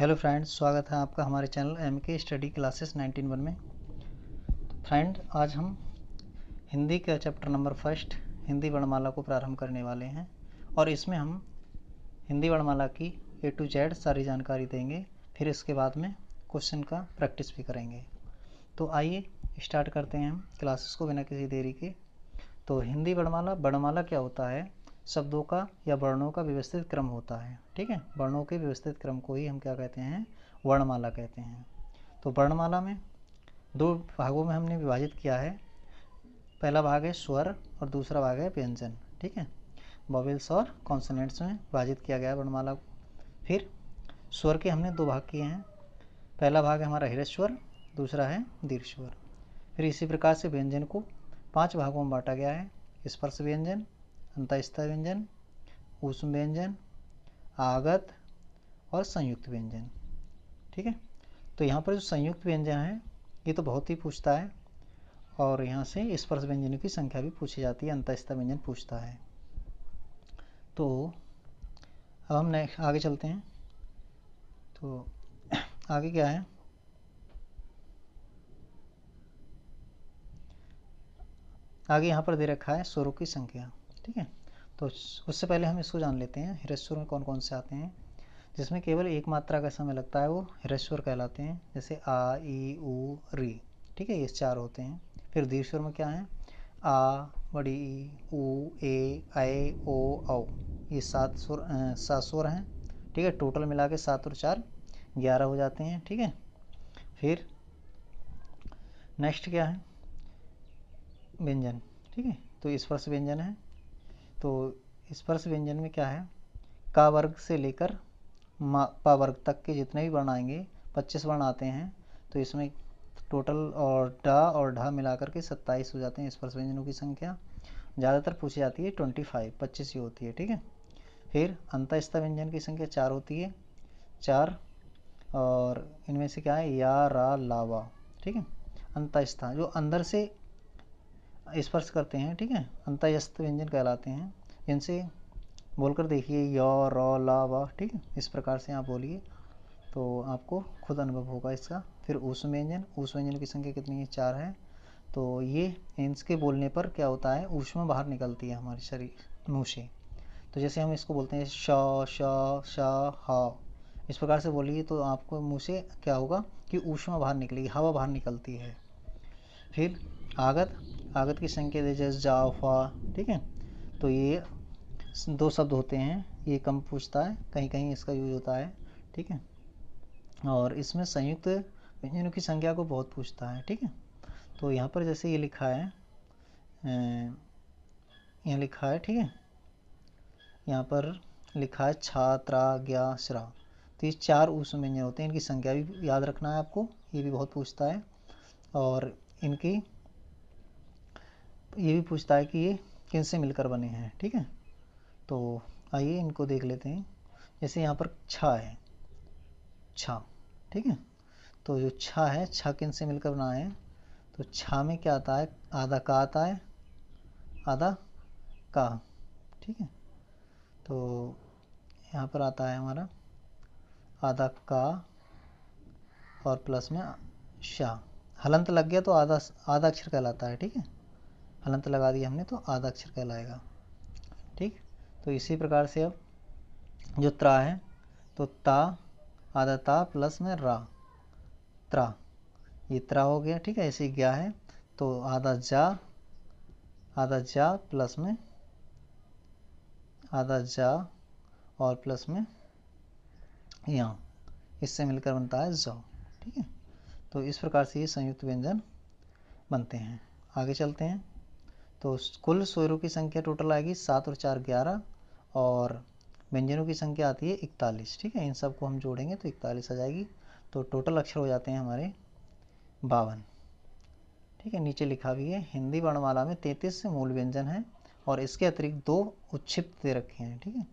Hello friends, स्वागत है आपका हमारे चैनल MK स्टडी क्लासेस 19 में। फ्रेंड, आज हम हिंदी का चैप्टर नंबर फर्स्ट हिंदी वर्णमाला को प्रारंभ करने वाले हैं और इसमें हम हिंदी वर्णमाला की A to Z सारी जानकारी देंगे। फिर इसके बाद में क्वेश्चन का प्रैक्टिस भी करेंगे। तो आइए स्टार्ट करते हैं हम क्लासेस को बिना किसी देरी के। तो हिंदी वर्णमाला क्या होता है? शब्दों का या वर्णों का व्यवस्थित क्रम होता है। ठीक है, वर्णों के व्यवस्थित क्रम को ही हम क्या कहते हैं? वर्णमाला कहते हैं। तो वर्णमाला में दो भागों में हमने विभाजित किया है। पहला भाग है स्वर और दूसरा भाग है व्यंजन। ठीक है, वॉवेल्स और कॉन्सोनेंट्स में विभाजित किया गया है वर्णमाला को। फिर स्वर के हमने दो भाग किए हैं। पहला भाग है हमारा ह्रस्व स्वर, दूसरा है दीर्घ स्वर। फिर इसी प्रकार से व्यंजन को 5 भागों में बांटा गया है। स्पर्श व्यंजन, अंतःस्थ व्यंजन, ऊष्म व्यंजन, आगत और संयुक्त व्यंजन। ठीक है, तो यहाँ पर जो संयुक्त व्यंजन है ये तो बहुत ही पूछता है और यहाँ से स्पर्श व्यंजनों की संख्या भी पूछी जाती है, अंतःस्थ व्यंजन पूछता है। तो अब हम आगे चलते हैं। तो आगे क्या है? आगे यहाँ पर दे रखा है स्वरों की संख्या। ठीक है, तो उससे पहले हम इसको जान लेते हैं ह्रस्व स्वर में कौन कौन से आते हैं। जिसमें केवल एक मात्रा का समय लगता है वो ह्रस्व स्वर कहलाते हैं, जैसे आ, ई, ऊ, री। ठीक है, ये 4 होते हैं। फिर दीर्घ स्वर में क्या है? आ, बड़ी ई, ऊ, ए, ऐ, ओ, औ। ये 7 स्वर हैं। ठीक है, टोटल मिला के 7 और 4 11 हो जाते हैं। ठीक है, फिर नेक्स्ट क्या है? व्यंजन। ठीक है, तो स्पर्श व्यंजन है। तो स्पर्श व्यंजन में क्या है? का वर्ग से लेकर पा वर्ग तक के जितने भी वर्ण आएंगे, 25 वर्ण आते हैं। तो इसमें टोटल और ढा मिलाकर के 27 हो जाते हैं स्पर्श व्यंजनों की संख्या। ज़्यादातर पूछी जाती है 25 ही होती है। ठीक है, फिर अंतःस्थ व्यंजन की संख्या 4 होती है, 4। और इनमें से क्या है? या, रा, लावा। ठीक है, अंतःस्थ जो अंदर से स्पर्श करते हैं। ठीक है, अंतःस्थ व्यंजन कहलाते हैं। इनसे बोलकर देखिए, य, र, ला, वा। ठीक है, इस प्रकार से आप बोलिए तो आपको खुद अनुभव होगा इसका। फिर ऊष्म व्यंजन की संख्या कितनी है? 4 है। तो ये इसके बोलने पर क्या होता है? ऊष्मा बाहर निकलती है हमारे शरीर मुँह से। तो जैसे हम इसको बोलते हैं श, श, श, ह, इस प्रकार से बोलिए तो आपको मुँह से क्या होगा कि ऊष्मा बाहर निकलेगी, हवा बाहर निकलती है। फिर आगत की संख्या जैसे जा, फा। ठीक है, तो ये 2 शब्द होते हैं, ये कम पूछता है, कहीं कहीं इसका यूज होता है। ठीक है, और इसमें संयुक्त व्यंजनों की संख्या को बहुत पूछता है। ठीक है, तो यहाँ पर जैसे ये लिखा है, यहाँ लिखा है। ठीक है, यहाँ पर लिखा है छा, त्रा, ज्ञा, श्रा। तो ये 4 ऊष्म व्यंजन होते हैं, इनकी संख्या भी याद रखना है आपको, ये भी बहुत पूछता है। और इनकी ये भी पूछता है कि ये किन से मिलकर बने हैं। ठीक है, तो आइए इनको देख लेते हैं। जैसे यहाँ पर छा है, छा। ठीक है, तो जो छा है, छा किन से मिलकर बना है? तो छा में क्या आता है? आधा का आता है, आधा का। ठीक है, तो यहाँ पर आता है हमारा आधा का और प्लस में शा। हलंत लग गया तो आधा अक्षर कहलाता है। ठीक है, हलंत लगा दिया हमने तो आधा अक्षर कहलाएगा। ठीक, तो इसी प्रकार से अब जो त्रा है, तो ता, आधा ता प्लस में रा, त्रा, ये त्रा हो गया। ठीक है, ऐसे ज्ञा है तो आधा जा प्लस में आधा जा और प्लस में यहाँ, इससे मिलकर बनता है जौ। ठीक है, तो इस प्रकार से ये संयुक्त व्यंजन बनते हैं। आगे चलते हैं। तो कुल स्वरों की संख्या टोटल आएगी 7 और 4 11 और व्यंजनों की संख्या आती है 41। ठीक है, इन सब को हम जोड़ेंगे तो 41 आ जाएगी। तो टोटल अक्षर हो जाते हैं हमारे 52। ठीक है, नीचे लिखा भी है हिंदी वर्णमाला में 33 मूल व्यंजन हैं और इसके अतिरिक्त 2 उच्छिष्ट दे रखे हैं। ठीक है,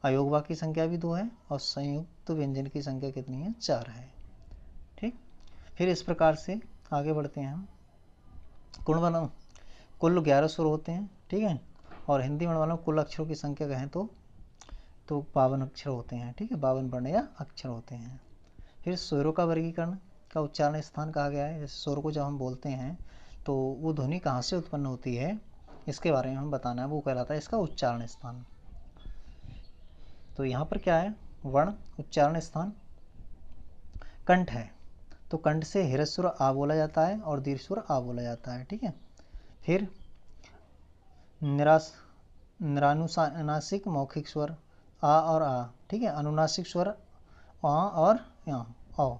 अयोगवा की संख्या भी 2 है और संयुक्त व्यंजन की संख्या कितनी है? 4 है। ठीक, फिर इस प्रकार से आगे बढ़ते हैं हम। कुल 11 स्वर होते हैं। ठीक है, और हिंदी वर्णमाला में कुल अक्षरों की संख्या कहें तो 52 अक्षर होते हैं। ठीक है, 52 वर्ण या अक्षर होते हैं। फिर स्वरों का वर्गीकरण का उच्चारण स्थान कहा गया है। जैसे स्वर को जब हम बोलते हैं तो वो ध्वनि कहाँ से उत्पन्न होती है, इसके बारे में हम बताना है, वो कहलाता है इसका उच्चारण स्थान। तो यहाँ पर क्या है, वर्ण उच्चारण स्थान कंठ है, तो कंठ से ह्रस्व स्वर आ बोला जाता है और दीर्घ स्वर आ बोला जाता है, ठीक है। फिर निरानुनासिक मौखिक स्वर आ और आ, ठीक है। अनुनासिक स्वर आ और या, औ,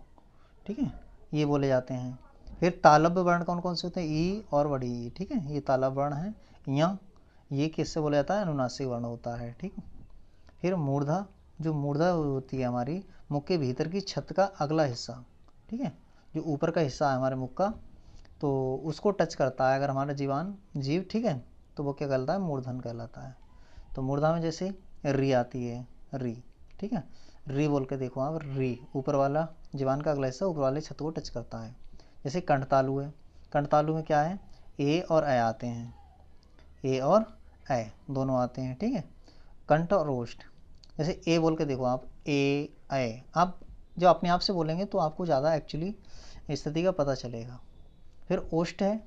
ठीक है, ये बोले जाते हैं। फिर तालब वर्ण कौन कौन से होते हैं, ई और बड़ी ई, ठीक है, ये तालब वर्ण है। या ये किससे बोला जाता है, अनुनासिक वर्ण होता है, ठीक है। फिर मूर्धा, जो मूर्धा होती है हमारी मुख के भीतर की छत का अगला हिस्सा, ठीक है, जो ऊपर का हिस्सा है हमारे मुख का, तो उसको टच करता है अगर हमारा जीव, ठीक है, तो वो क्या कहलाता है, मूर्धन कहलाता है। तो मूर्धा में जैसे री आती है, री, ठीक है, री बोल के देखो आप, री ऊपर वाला जीवान का अगला हिस्सा ऊपर वाले छत को टच करता है। जैसे कंठतालु है, कंठतालु में क्या है, ए और ए आते हैं, ए और ए दोनों आते हैं, ठीक है। कंठ और ओष्ठ, जैसे ए बोल के देखो आप, ए ए, आप जब अपने आप से बोलेंगे तो आपको ज़्यादा एक्चुअली स्थिति का पता चलेगा। फिर ओष्ठ है,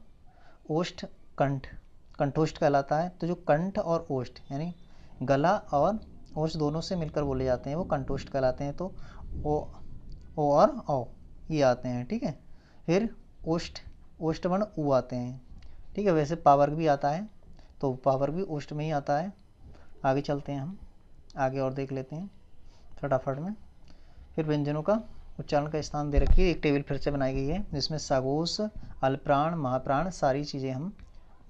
ओष्ठ कंठ, कंठोष्ठ कहलाता है। तो जो कंठ और ओष्ठ यानी गला और ओष्ठ दोनों से मिलकर बोले जाते हैं वो कंठोष्ठ कहलाते हैं। तो ओ और औ ये आते हैं, ठीक है। फिर ओष्ठ, ओष्ठ वर्ण ऊ आते हैं, ठीक है। वैसे पावर्ग भी आता है, तो पावर्ग भी ओष्ठ में ही आता है। आगे चलते हैं, हम आगे और देख लेते हैं फटाफट में। फिर व्यंजनों का उच्चारण का स्थान दे रखी है, एक टेबल फिर से बनाई गई है जिसमें सघोष, अल्पप्राण, महाप्राण सारी चीज़ें हम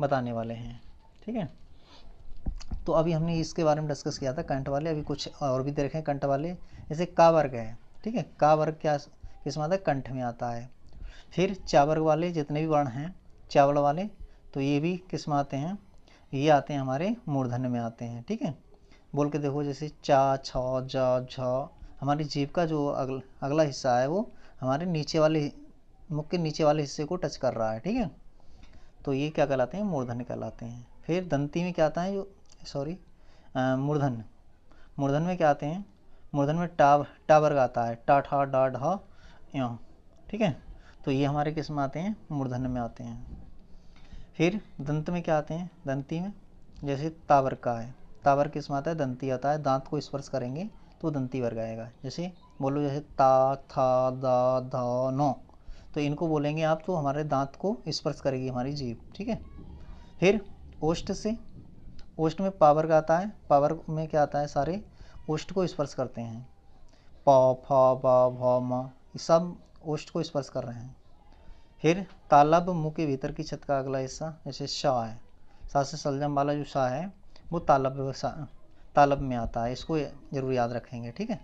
बताने वाले हैं, ठीक है। तो अभी हमने इसके बारे में डिस्कस किया था कंठ वाले, अभी कुछ और भी देखें कंठ वाले। जैसे का वर्ग है, ठीक है, का वर्ग क्या किस में आता है, कंठ में आता है। फिर चा वर्ग वाले जितने भी वर्ण हैं चावल वाले, तो ये भी किस में आते हैं, ये आते हैं हमारे मूर्धन्य में आते हैं, ठीक है। बोल के देखो, जैसे चा, छ, ज, झ, हमारी जीभ का जो अगला हिस्सा है वो हमारे नीचे वाले मुख के नीचे वाले हिस्से को टच कर रहा है, ठीक है। तो ये क्या कहलाते हैं, मूर्धन्य कहलाते हैं। फिर दंती में क्या आता है, मूर्धन्य, मूर्धन्य में क्या आते हैं, मूर्धन्य में टा वर्ग आता है, टा, ठा, डा, ढा, या, ठीक है। तो ये हमारे किस में आते हैं, मूर्धन्य में आते हैं। फिर दंत में क्या आते हैं, दंती में जैसे ता वर्ग का है, ता वर्ग किस में आता है, दंती आता है। दांत को स्पर्श करेंगे तो दंती वर्ग आएगा। जैसे बोलो, जैसे ता, था, दा, धा, नो, तो इनको बोलेंगे आप तो हमारे दांत को स्पर्श करेगी हमारी जीभ, ठीक है। फिर ओष्ठ से, ओष्ठ में पावर्ग आता है, पावर्ग में क्या आता है, सारे ओष्ठ को स्पर्श करते हैं, प, फ, ब, भ, म, ये सब ओष्ठ को स्पर्श कर रहे हैं। फिर तालब, मुंह के भीतर की छत का अगला हिस्सा, जैसे शाह है, सा से सलजम वाला जो शाह है वो तालब में आता है, इसको जरूर याद रखेंगे, ठीक है।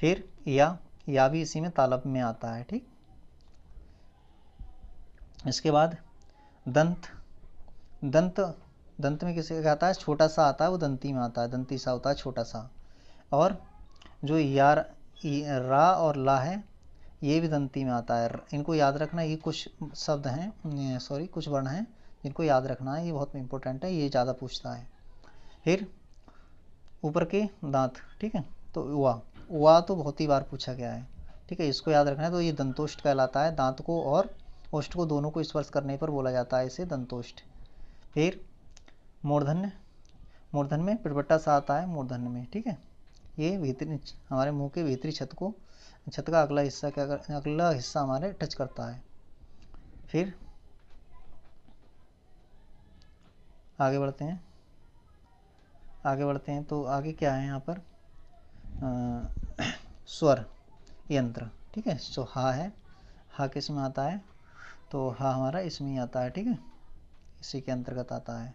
फिर या भी इसी में तालब में आता है, ठीक। इसके बाद दंत, दंत में किसे कहता है, छोटा सा आता है वो दंती में आता है, दंती सा होता है छोटा सा। और जो रा और ला है ये भी दंती में आता है, इनको याद रखना। ये कुछ शब्द हैं, कुछ वर्ण हैं जिनको याद रखना है, ये बहुत इंपॉर्टेंट है, ये ज़्यादा पूछता है। फिर ऊपर के दांत, ठीक है, तो उआ तो बहुत ही बार पूछा गया है, ठीक है, इसको याद रखना है। तो ये दंतोष्ठ कहलाता है, दांत को और ओष्ठ को दोनों को स्पर्श करने पर बोला जाता है इसे दंतोष्ठ। फिर मूर्धन्य, मूर्धन्य में पिटपट्टा सा आता है मूर्धन्य में, ठीक है। ये भीतरी हमारे मुंह के भीतरी छत का अगला हिस्सा हमारे टच करता है। फिर आगे बढ़ते हैं, तो आगे क्या है यहाँ पर, स्वर यंत्र, ठीक है। जो हा है, हा किस में आता है, तो हा हमारा इसमें ही आता है, ठीक है, इसी के अंतर्गत आता है,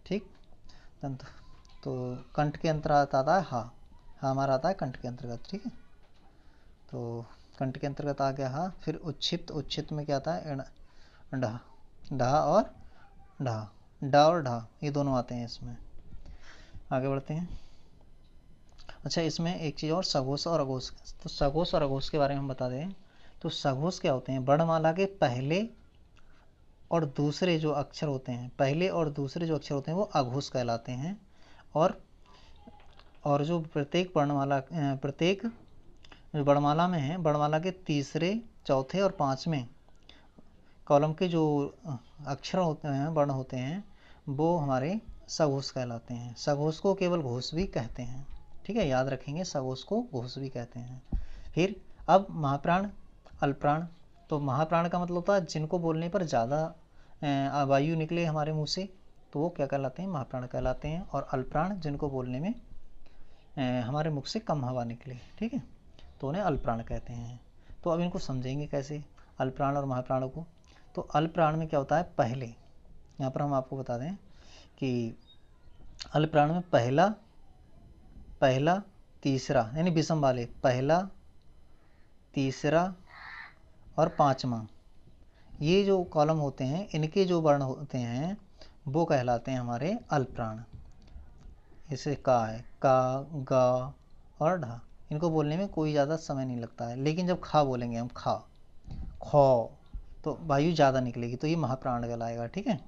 ठीक। तो कंठ के अंतर्गत आता है हा हमारा आता है कंठ के अंतर्गत, ठीक है। तो कंठ के अंतर्गत आ गया हा। फिर उच्छित में क्या आता है, ढा, ढा और ढा ये दोनों आते हैं इसमें। आगे बढ़ते हैं। अच्छा, इसमें एक चीज़ और, सघोष और अघोष। तो सघोष और अघोष के बारे में हम बता दें, तो सघोष क्या होते हैं, वर्णमाला के पहले और दूसरे जो अक्षर होते हैं, वो अघोष कहलाते हैं। और और जो प्रत्येक वर्णमाला प्रत्येक जो वर्णमाला में है, वर्णमाला के तीसरे, चौथे और पाँचवें कॉलम के जो अक्षर होते हैं, वर्ण होते हैं, वो हमारे सघोष कहलाते हैं। सघोष को केवल घोष भी कहते हैं। ठीक है, याद रखेंगे, सघोष को घोष भी कहते हैं। फिर अब महाप्राण, अल्पप्राण। तो महाप्राण का मतलब होता है जिनको बोलने पर ज़्यादा वायु निकले हमारे मुंह से, तो वो क्या कहलाते हैं, महाप्राण कहलाते हैं। और अल्पप्राण जिनको बोलने में हमारे मुख से कम हवा निकले, ठीक है, तो उन्हें अल्पप्राण कहते हैं। तो अब इनको समझेंगे कैसे, अल्पप्राण और महाप्राणों को। तो अल्पप्राण में क्या होता है, पहले, यहाँ पर हम आपको बता दें कि अल्पप्राण में पहला तीसरा यानी विषम वाले, पहला तीसरा और पांचवा, ये जो कॉलम होते हैं, इनके जो वर्ण होते हैं वो कहलाते हैं हमारे अल्पप्राण। जैसे का है, का, गा और ढा, इनको बोलने में कोई ज़्यादा समय नहीं लगता है। लेकिन जब खा बोलेंगे हम, खा, खौ, तो वायु ज़्यादा निकलेगी, तो ये महाप्राण कहलाएगा। ठीक है,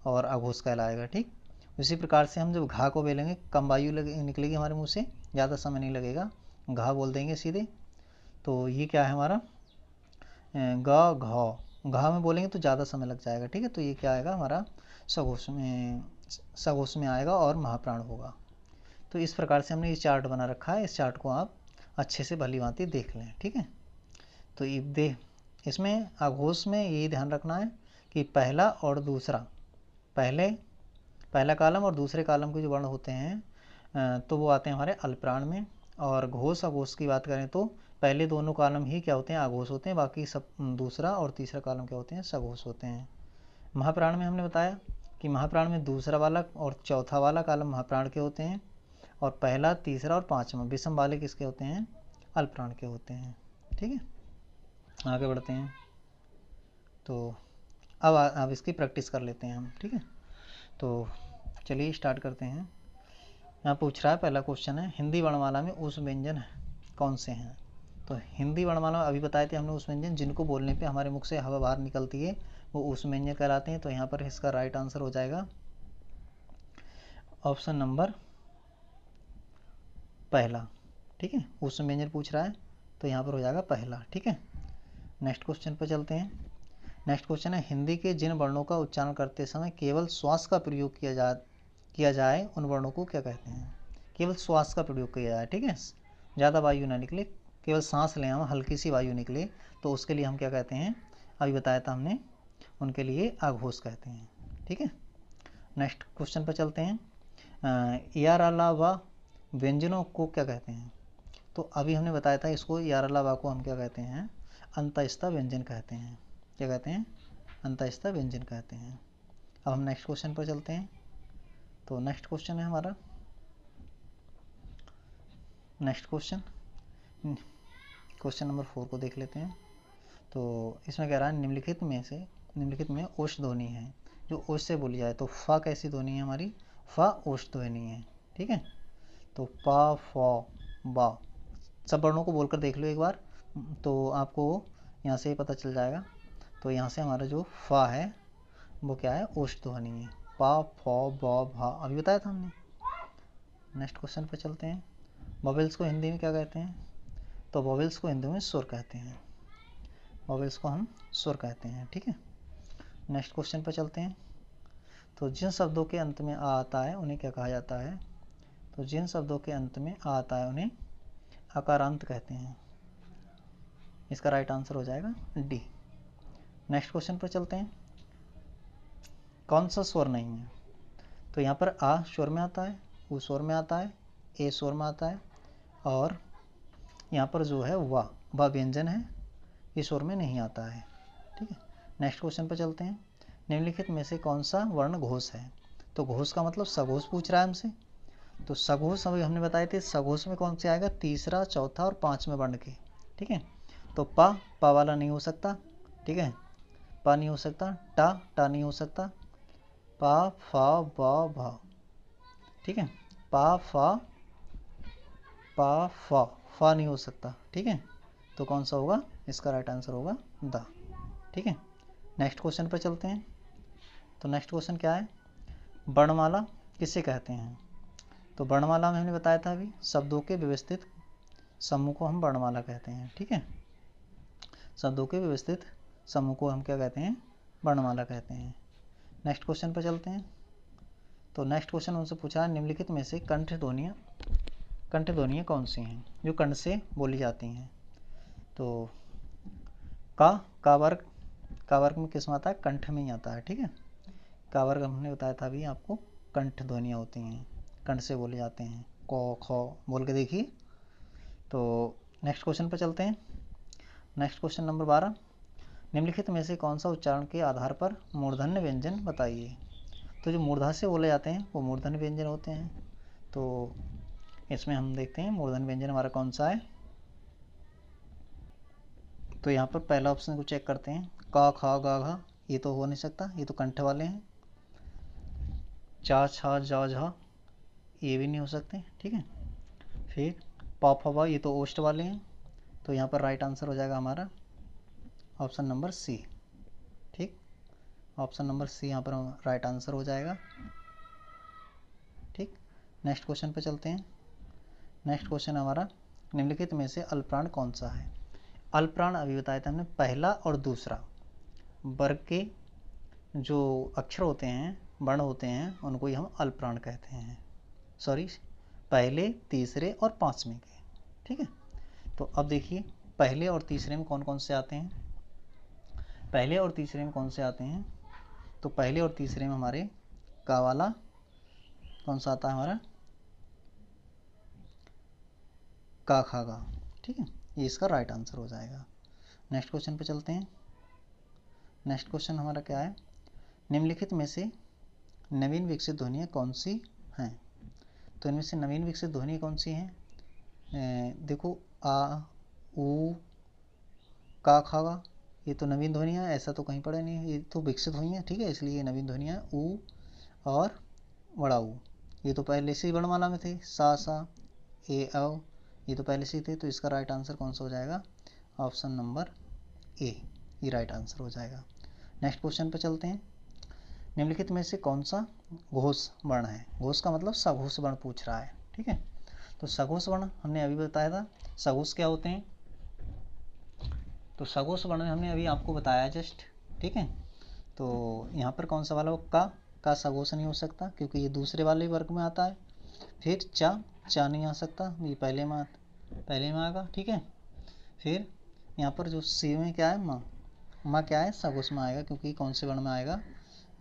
और अघोष कहलाएगा। ठीक, उसी प्रकार से हम जब घा को बोलेंगे, कम वायु निकलेगी हमारे मुंह से, ज़्यादा समय नहीं लगेगा, घा बोल देंगे सीधे। तो ये क्या है हमारा, ग, घ, घा में बोलेंगे तो ज़्यादा समय लग जाएगा। ठीक है, तो ये क्या आएगा हमारा, सघोष में आएगा और महाप्राण होगा। तो इस प्रकार से हमने ये चार्ट बना रखा है, इस चार्ट को आप अच्छे से भली भांति देख लें। ठीक है, तो ये इसमें अघोष में ये ध्यान रखना है कि पहला और दूसरा, पहला कॉलम और दूसरे कॉलम के जो वर्ण होते हैं तो वो आते हैं हमारे अल्पप्राण में। और घोष अघोष की बात करें तो पहले दोनों कॉलम ही क्या होते हैं, अघोष होते हैं, बाकी सब दूसरा और तीसरा कॉलम क्या होते हैं, सघोष होते हैं। महाप्राण में हमने बताया कि महाप्राण में दूसरा वाला और चौथा वाला कॉलम महाप्राण के होते हैं, और पहला, तीसरा और पांचवा विषम वाले किसके होते हैं, अल्पप्राण के होते हैं। ठीक है, आगे बढ़ते हैं। तो अब इसकी प्रैक्टिस कर लेते हैं हम। ठीक है, तो चलिए स्टार्ट करते हैं। यहाँ पूछ रहा है, पहला क्वेश्चन है, हिंदी वर्णमाला में उस व्यंजन कौन से हैं। तो हिंदी वर्णमाला अभी बताए थे हमने, उस व्यंजन जिनको बोलने पे हमारे मुख से हवा बाहर निकलती है वो उस व्यंजन कहलाते हैं। तो यहाँ पर इसका राइट आंसर हो जाएगा ऑप्शन नंबर पहला। ठीक है, उस व्यंजन पूछ रहा है तो यहाँ पर हो जाएगा पहला। ठीक है, नेक्स्ट क्वेश्चन पर चलते हैं। नेक्स्ट क्वेश्चन है, हिंदी के जिन वर्णों का उच्चारण करते समय केवल श्वास का प्रयोग किया जाए उन वर्णों को क्या कहते हैं। केवल श्वास का प्रयोग किया जाए, ठीक है, ज़्यादा वायु ना निकले, केवल सांस लें हम, हल्की सी वायु निकले, तो उसके लिए हम क्या कहते हैं, अभी बताया था हमने, उनके लिए अघोष कहते हैं। ठीक है, नेक्स्ट क्वेश्चन पर चलते हैं। यार अलावा व्यंजनों को क्या कहते हैं। तो अभी हमने बताया था इसको, यार अलावा को हम क्या कहते हैं, अंतःस्थ व्यंजन कहते हैं। क्या कहते हैं, अंतःस्थ व्यंजन कहते हैं। अब हम नेक्स्ट क्वेश्चन पर चलते हैं। तो नेक्स्ट क्वेश्चन है हमारा, नेक्स्ट क्वेश्चन नंबर 4 को देख लेते हैं। तो इसमें कह रहा है, निम्नलिखित में ओष्ठ ध्वनि है जो ओष्ठ से बोली जाए। तो फा कैसी ध्वनि है हमारी, फा ओष्ठ ध्वनि है। ठीक है, तो पा, फा, बा, सब वर्णों को बोलकर देख लो एक बार, तो आपको यहाँ से पता चल जाएगा। तो यहाँ से हमारा जो फा है वो क्या है, ओष्ठ ध्वनि है, पा, फा, बा, भा, अभी बताया था हमने। नेक्स्ट क्वेश्चन पर चलते हैं। वोवेल्स को हिंदी में क्या कहते हैं। तो वोवेल्स को हिंदी में स्वर कहते हैं, वोवेल्स को हम स्वर कहते हैं। ठीक है, नेक्स्ट क्वेश्चन पर चलते हैं। तो जिन शब्दों के अंत में आ आता है उन्हें क्या कहा जाता है। तो जिन शब्दों के अंत में आ आता है उन्हें अकारांत कहते हैं। इसका राइट आंसर हो जाएगा डी। नेक्स्ट क्वेश्चन पर चलते हैं। कौन सा स्वर नहीं है। तो यहाँ पर आ स्वर में आता है, उ स्वर में आता है, ए स्वर में आता है, और यहाँ पर जो है वह व्यंजन है, ये स्वर में नहीं आता है। ठीक है, नेक्स्ट क्वेश्चन पर चलते हैं। निम्नलिखित में से कौन सा वर्ण घोष है। तो घोष का मतलब सघोष पूछ रहा है हमसे। तो सघोष अभी हमने बताए थे, सघोष में कौन से आएगा, तीसरा, चौथा और पांचवें वर्ण के। ठीक है, तो पा वाला नहीं हो सकता। ठीक है, पा नहीं हो सकता, टा नहीं हो सकता, पा, फा, बा, भा। ठीक है, पा, फा नहीं हो सकता। ठीक है, तो कौन सा होगा, इसका राइट आंसर होगा द। ठीक है, नेक्स्ट क्वेश्चन पर चलते हैं। तो नेक्स्ट क्वेश्चन क्या है, वर्णमाला किसे कहते हैं। तो तो वर्णमाला में हमने बताया था अभी शब्दों के व्यवस्थित समूह को हम वर्णमाला कहते हैं। ठीक है, शब्दों के व्यवस्थित समूह को हम क्या कहते हैं? वर्णमाला कहते हैं। नेक्स्ट क्वेश्चन पर चलते हैं। तो नेक्स्ट क्वेश्चन उनसे पूछा निम्नलिखित में से कंठ ध्वनियाँ कौन सी हैं जो कंठ से बोली जाती हैं? तो का वर्ग में किस में आता है? कंठ में ही आता है। ठीक है, का वर्ग हमने बताया था अभी आपको, कंठ ध्वनियाँ होती हैं, कंठ से बोले जाते हैं। क ख बोल के देखिए। तो नेक्स्ट क्वेश्चन पर चलते हैं। नेक्स्ट क्वेश्चन नंबर 12, निम्नलिखित में से कौन सा उच्चारण के आधार पर मूर्धन्य व्यंजन बताइए? तो जो मूर्धा से बोले जाते हैं वो मूर्धन्य व्यंजन होते हैं। तो इसमें हम देखते हैं मूर्धन्य व्यंजन हमारा कौन सा है। तो यहाँ पर पहला ऑप्शन को चेक करते हैं, का खा गा घा, ये तो हो नहीं सकता, ये तो कंठ वाले हैं। चा छा जा झा, ये भी नहीं हो सकते। ठीक है, फिर पा फा बा, ये तो ओष्ठ वाले हैं। तो यहाँ पर राइट आंसर हो जाएगा हमारा ऑप्शन नंबर सी। ठीक, ऑप्शन नंबर सी यहाँ पर राइट आंसर हो जाएगा। ठीक, नेक्स्ट क्वेश्चन पे चलते हैं। नेक्स्ट क्वेश्चन हमारा, निम्नलिखित में से अल्पप्राण कौन सा है? अल्पप्राण अभी बताया था हमने, पहला और दूसरा वर्ग के जो अक्षर होते हैं, वर्ण होते हैं, उनको ही हम अल्पप्राण कहते हैं। सॉरी, पहले, तीसरे और पांचवें के। ठीक है, तो अब देखिए पहले और तीसरे में कौन कौन से आते हैं। पहले और तीसरे में कौन से आते हैं? तो पहले और तीसरे में हमारे का वाला कौन सा आता है हमारा? का खा गा। ठीक है, ये इसका राइट आंसर हो जाएगा। नेक्स्ट क्वेश्चन पे चलते हैं। नेक्स्ट क्वेश्चन हमारा क्या है? निम्नलिखित में से नवीन विकसित ध्वनियाँ कौन सी हैं? तो इनमें से नवीन विकसित ध्वनि कौन सी हैं? देखो, आ, ऊ, का खा गा, ये तो नवीन ध्वनियाँ, ऐसा तो कहीं पढ़ा नहीं है, ये तो विकसित हुई हैं। ठीक है, इसलिए ये नवीन ध्वनियाँ। ऊ और बड़ा ऊ, ये तो पहले से ही वर्णमाला में थे। सा, ए, औ, ये तो पहले से ही थे। तो इसका राइट आंसर कौन सा हो जाएगा? ऑप्शन नंबर ए, ये राइट आंसर हो जाएगा। नेक्स्ट क्वेश्चन पे चलते हैं। निम्नलिखित में से कौन सा घोष वर्ण है? घोष का मतलब सघोष वर्ण पूछ रहा है। ठीक है, तो सघोष वर्ण हमने अभी बताया था। सघोष क्या होते हैं? तो सघोष वर्ण हमने अभी आपको बताया जस्ट। ठीक है, तो यहाँ पर कौन सा वाला का सघोष नहीं हो सकता क्योंकि ये दूसरे वाले वर्ग में आता है। फिर चा नहीं आ सकता, ये पहले में आएगा। ठीक है, फिर यहाँ पर जो सी में क्या है? माँ क्या है? सघोष में आएगा क्योंकि कौन से वर्ण में आएगा?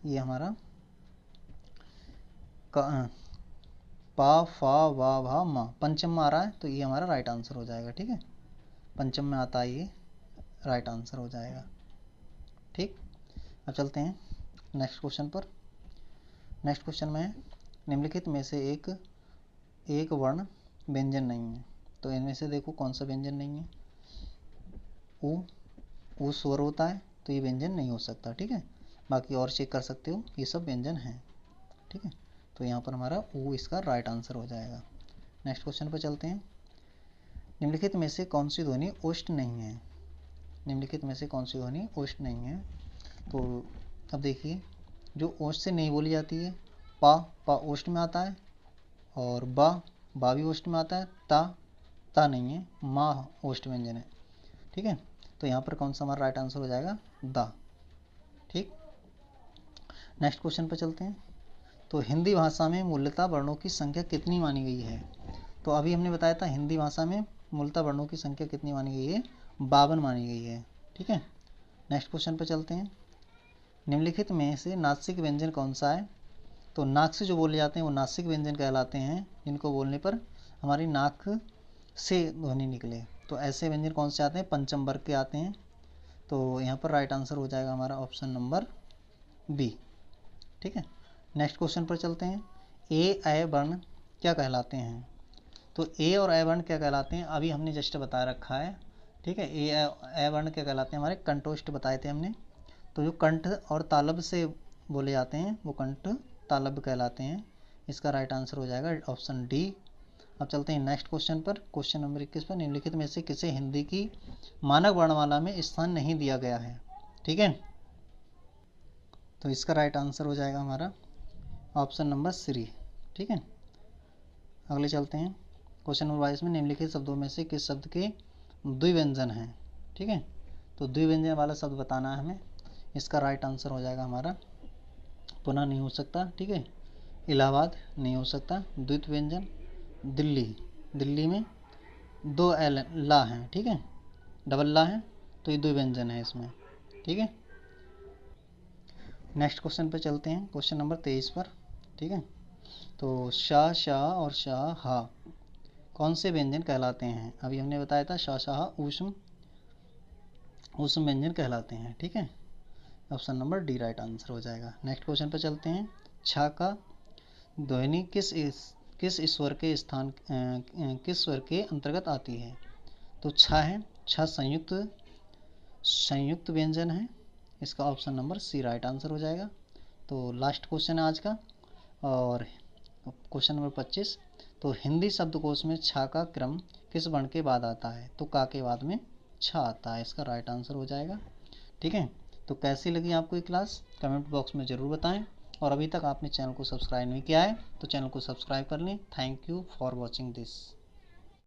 ये हमारा पा फा वा भा मा, पंचम में आ रहा है, तो ये हमारा राइट आंसर हो जाएगा। ठीक है, पंचम में आता है, ये राइट आंसर हो जाएगा। ठीक, अब चलते हैं नेक्स्ट क्वेश्चन पर। नेक्स्ट क्वेश्चन में निम्नलिखित में से एक वर्ण व्यंजन नहीं है। तो इनमें से देखो कौन सा व्यंजन नहीं है? ऊ स्वर होता है, तो ये व्यंजन नहीं हो सकता। ठीक है, बाकी और चेक कर सकते हो, ये सब व्यंजन हैं। ठीक है, तो यहाँ पर हमारा ऊ इसका राइट आंसर हो जाएगा। नेक्स्ट क्वेश्चन पर चलते हैं। निम्नलिखित में से कौन सी ध्वनि ओष्ठ नहीं है? निम्नलिखित में से कौन सी ध्वनि ओष्ठ नहीं है? तो अब देखिए, जो ओष्ठ से नहीं बोली जाती है, पा ओष्ठ में आता है, और बा भी ओष्ठ में आता है, ता नहीं है, माँ ओष्ठ व्यंजन है। ठीक है, तो यहाँ पर कौन सा हमारा राइट आंसर हो जाएगा? दा। ठीक, नेक्स्ट क्वेश्चन पर चलते हैं। तो हिंदी भाषा में मूलतः वर्णों की संख्या कितनी मानी गई है? तो अभी हमने बताया था हिंदी भाषा में मूलतः वर्णों की संख्या कितनी मानी गई है? 52 मानी गई है। ठीक है, नेक्स्ट क्वेश्चन पर चलते हैं। निम्नलिखित में से नासिक व्यंजन कौन सा है? तो नाक से जो बोले जाते हैं वो नासिक व्यंजन कहलाते हैं, जिनको बोलने पर हमारी नाक से ध्वनि निकले। तो ऐसे व्यंजन कौन से आते हैं? पंचम वर्ग के आते हैं। तो यहाँ पर राइट आंसर हो जाएगा हमारा ऑप्शन नंबर बी। ठीक है, नेक्स्ट क्वेश्चन पर चलते हैं। ए वर्ण क्या कहलाते हैं? तो ए और ए वर्ण क्या कहलाते हैं? अभी हमने जस्ट बता रखा है। ठीक है, ए वर्ण क्या कहलाते हैं? हमारे कंठोष्ठ बताए थे हमने। तो जो कंठ और तालब से बोले जाते हैं वो कंठ तालब कहलाते हैं। इसका राइट आंसर हो जाएगा ऑप्शन डी। अब चलते हैं नेक्स्ट क्वेश्चन पर। क्वेश्चन नंबर 21 पर, निम्नलिखित में से किसे हिंदी की मानक वर्णमाला में स्थान नहीं दिया गया है? ठीक है, तो इसका राइट आंसर हो जाएगा हमारा ऑप्शन नंबर 3। ठीक है, अगले चलते हैं क्वेश्चन नंबर 22 में निम्नलिखित शब्दों में से किस शब्द के द्विव्यंजन हैं। ठीक है, तो द्विव्यंजन वाला शब्द बताना है हमें। इसका राइट आंसर हो जाएगा हमारा पुणे नहीं हो सकता, ठीक है, इलाहाबाद नहीं हो सकता, द्वितीय व्यंजन दिल्ली, दिल्ली में दो एल ला हैं, ठीक है, डबल ला है, तो ये दो व्यंजन है इसमें। ठीक है, नेक्स्ट क्वेश्चन पे चलते हैं, क्वेश्चन नंबर 23 पर। ठीक है, तो शाह शाह और शाह हा कौन से व्यंजन कहलाते हैं। अभी हमने बताया था शाह शाह ऊष्म ऊष्म व्यंजन कहलाते हैं। ठीक है, option number D right answer हो जाएगा। नेक्स्ट क्वेश्चन पे चलते हैं, छा का ध्वनि किस ईश्वर के स्थान किस स्वर के अंतर्गत आती है। तो छा है, छा संयुक्त व्यंजन है, इसका option number C right answer हो जाएगा। तो लास्ट क्वेश्चन है आज का, और क्वेश्चन नंबर 25, तो हिंदी शब्दकोश में छा का क्रम किस वर्ण के बाद आता है। तो का के बाद में छा आता है, इसका राइट आंसर हो जाएगा। ठीक है, तो कैसी लगी आपको ये क्लास कमेंट बॉक्स में ज़रूर बताएं, और अभी तक आपने चैनल को सब्सक्राइब नहीं किया है तो चैनल को सब्सक्राइब कर लें। Thank you for watching this.